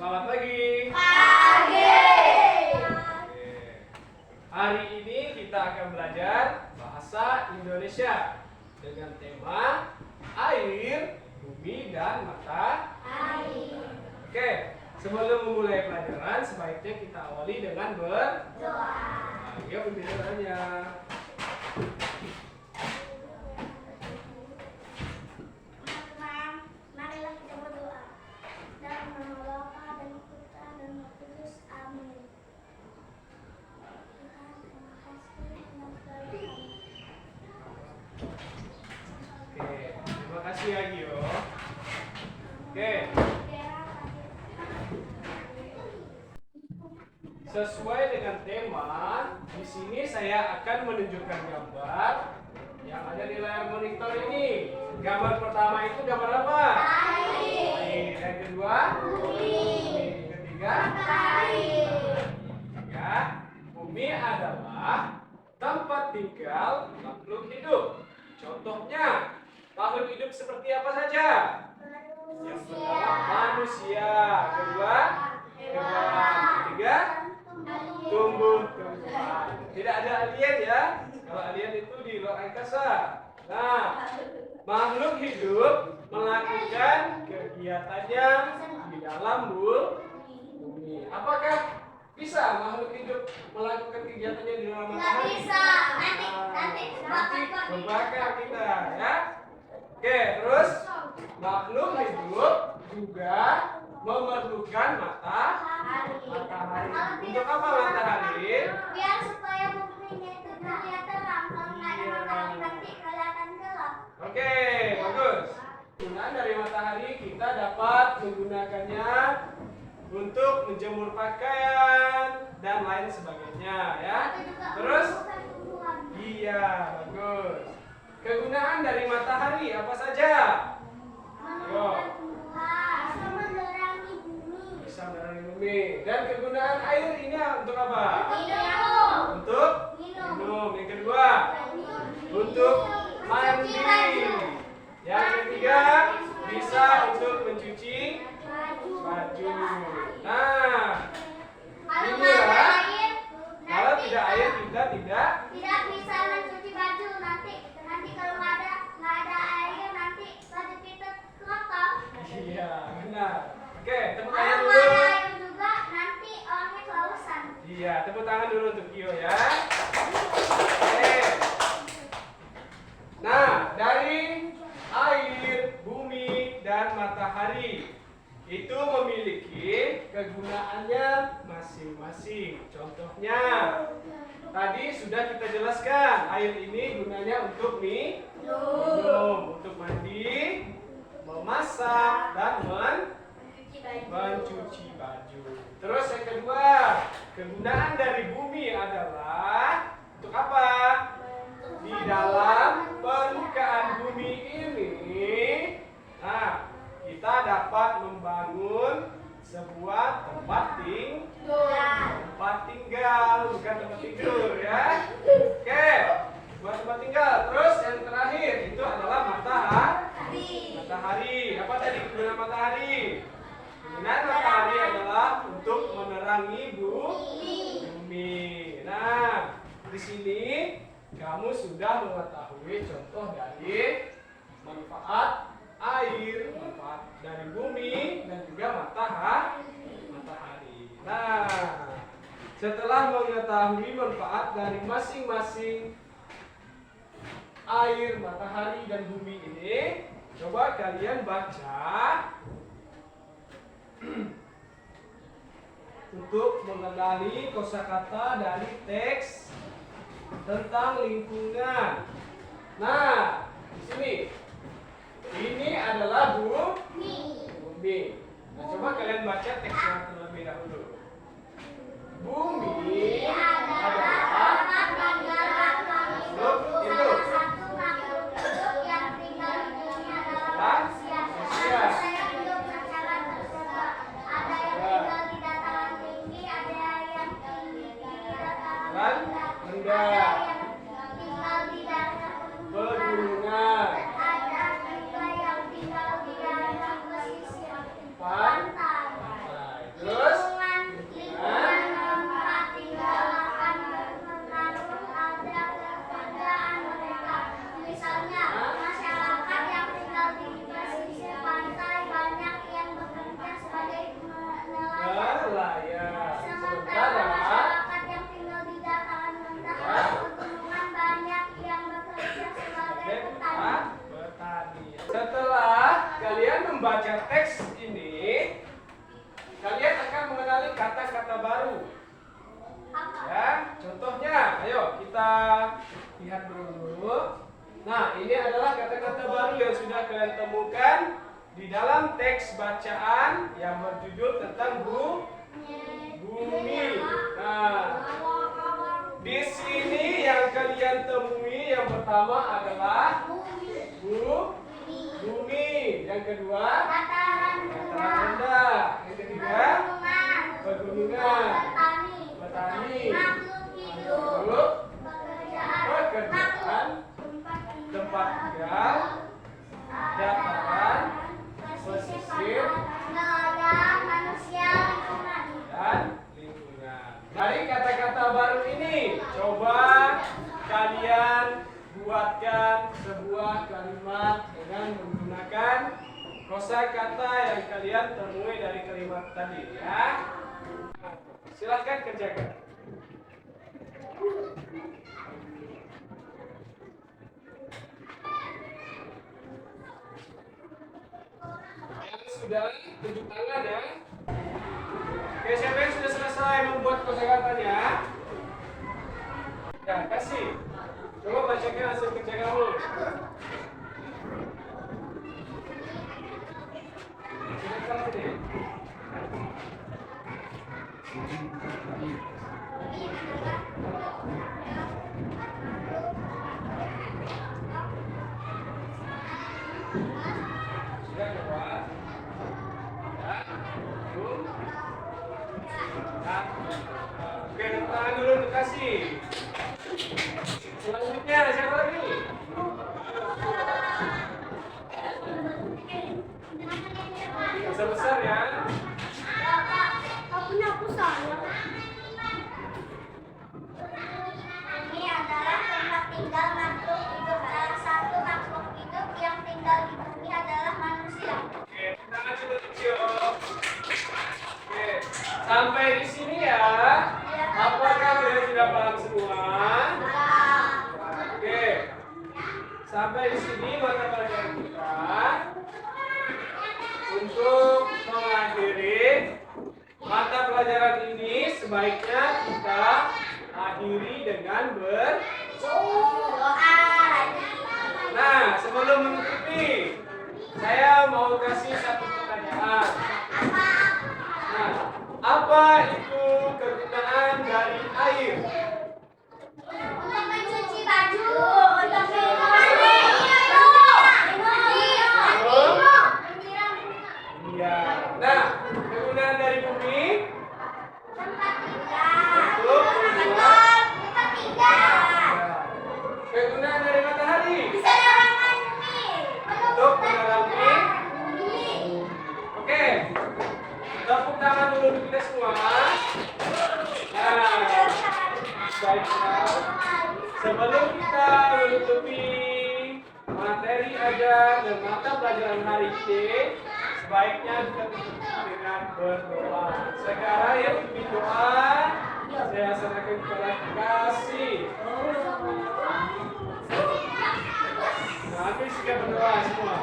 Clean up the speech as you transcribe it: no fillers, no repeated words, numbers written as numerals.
Selamat pagi. Pagi. Hari ini kita akan belajar bahasa Indonesia dengan tema air, bumi, dan matahari. Oke, sebelum memulai pelajaran, sebaiknya kita awali dengan berdoa. Ayo pimpin doanya. Marilah kita berdoa. Dalam nama Bapa dan Putra dan Roh Kudus. Amin. Tuhan, terima kasih dengan segala hal. Oke, terima kasih ya Gio. Oke, sesuai dengan tema, di sini saya akan menunjukkan gambar yang ada di layar monitor ini. Gambar pertama itu gambar apa? Air. Yang kedua? Bumi. Yang ketiga? Air. Ya, bumi adalah tempat tinggal makhluk hidup. Contohnya, makhluk hidup seperti apa saja? Yang pertama manusia, kedua hewan, ketiga tumbuh-tumbuhan. Tidak ada alien ya. Kalau alien itu di luar angkasa. Nah, makhluk hidup melakukan kegiatannya di dalam bumi. Apakah bisa makhluk hidup melakukan kegiatannya di dalam Nggak matahari? bisa. Nanti Membakar kita ya. Oke, terus makhluk hidup juga memerlukan matahari. Untuk apa matahari? Biar supaya buminya itu terlihat terang. Kalau nggak ada matahari nanti kelihatan gelap. Oke, bagus. Penggunaan dari matahari kita dapat menggunakannya untuk menjemur pakaian dan lain sebagainya ya. Terus iya, bagus. Kegunaan dari matahari apa saja? Ayo. Bisa menerangi bumi. Bisa menerangi bumi. Dan kegunaan air ini untuk apa? Minum. Untuk minum. Yang kedua, untuk mandi. Yang ketiga, bisa untuk mencuci baju. Nah, Kalau nggak ada inilah air, kalau nanti tidak air kita tidak. tidak bisa mencuci baju. Nanti kalau nggak ada air, nanti baju kita kotor. Iya, benar. Oke, tepuk tangan Kalau dulu. nggak ada air juga, nanti orangnya kelausan. Iya, tepuk tangan dulu untuk Gio ya. Oke. Nah, dari air, bumi, dan matahari itu memiliki kegunaannya masing-masing. Contohnya, tadi sudah kita jelaskan, air ini gunanya untuk minum, untuk mandi, memasak, dan mencuci baju. Terus yang kedua, kegunaan dari bumi adalah untuk apa? Di dalam permukaan bumi ini, nah, kita dapat membangun sebuah tempat tinggal, bukan tempat tidur ya. Oke, buat tempat tinggal. Terus yang terakhir itu adalah matahari. Apa tadi kegunaan matahari? Kegunaan matahari adalah untuk menerangi bumi. Nah, di sini kamu sudah mengetahui contoh dari manfaat air, manfaat dari bumi, dan juga matahari. Nah, setelah mengetahui manfaat dari masing-masing air, matahari, dan bumi ini, coba kalian baca untuk mengenali kosakata dari teks tentang lingkungan. Nah, di sini ini adalah bumi. Nah, coba kalian baca teksnya terlebih dahulu. Bumi adalah makhluk hidup. Satu makhluk hidup yang tinggal di dunia adalah manusia. Manusia hidup secara tersebar. Ada yang tinggal di dataran tinggi, ada yang tinggi di dataran rendah, ada yang tinggal di daerah Pegunungan. ada juga yang tinggal di daerah pesisir pantai. lihat dulu. Nah, ini adalah kata-kata baru yang sudah kalian temukan di dalam teks bacaan yang berjudul tentang bumi. Nah, di sini yang kalian temui yang pertama adalah bumi. Yang kedua, dataran rendah. Yang ketiga, pegunungan. Petani. Makhluk pekerjaan, tempat tinggal, dataran, pesisir, dan lingkungan. Dari kata-kata baru ini, coba kalian buatkan sebuah kalimat dengan menggunakan kosakata yang kalian temui dari kalimat tadi, ya. Silahkan kerjakan. Sudah tunjuk tangan ya. Oke, siapa yang sudah selesai membuat kosakatanya? Ya, kasih. Coba bacakan hasil kerja kamu. Silakan sini. Sudah coba. Oke, tangan dulu untuk kasih. Selanjutnya siapa lagi? Besar-besar ya. Ini adalah tempat tinggal makhluk hidup. Salah satu makhluk hidup yang tinggal di bumi adalah manusia. Oke, tangan coba kecil. Oke, sampai di sini ya. Apakah kalian sudah paham semua? Oke, sampai di sini mata pelajaran kita. Untuk mengakhiri mata pelajaran ini, sebaiknya kita akhiri dengan Doa. Nah, sebelum menutupi, saya mau kasih satu pertanyaan. Nah, apa itu kegunaan dari air? Untuk mencuci baju, untuk minum mandi, Iya. Nah, kegunaan dari bumi? tempat tinggal, Untuk membuat. tempat tinggal. Kegunaan dari matahari? Bisa menerangi bumi, Untuk menerangi. Oke. Tepuk tangan dulu untuk kita semua. Nah, baiklah. Sebelum kita menutupi materi ajar dan mata pelajaran hari ini, sebaiknya kita tutup dengan berdoa. Sekarang yang pimpin doa, saya serahkan kepada kasih. Nah, habis kita berdoa semua.